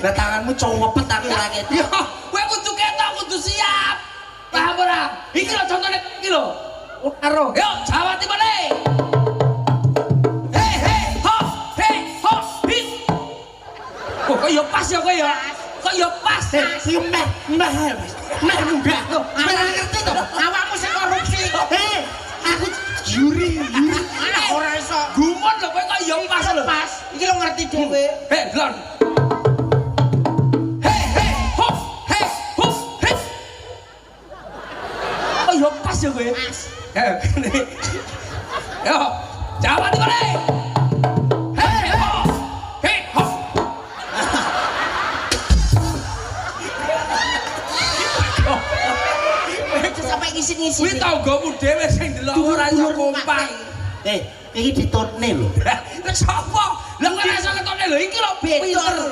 Lah tanganmu cowopet aku ora ngerti. Yo, kowe kudu ketok, kudu siap. Paham ora? Iki lho contone iki lho. Karo. Yo, Jawa Timur. Hei, hei, ho, hei, ho, hit. Kok yo pas ya kowe ya? Kok yo pas? Iki meh mudah to. Ora ngerti to. Awakmu sing korupsi. Aku juri. Ora iso. Gumun lho kowe kok yo pas lho. Pas. Iki lho ngerti dhewe. Hei, delon. Hei, hei, ho, hei, ho, hit. Kok yo pas ya kowe? Pas. Yo, Jawa Timur. Hei, ho, hei, ho. Sampai ngisi-ngisi. Kuwi tanggamu dhewe sing delok ora iso kompak. Iki ditutne lho. Lah sapa? Lah kok ora iso ketone lho iki lho pinter.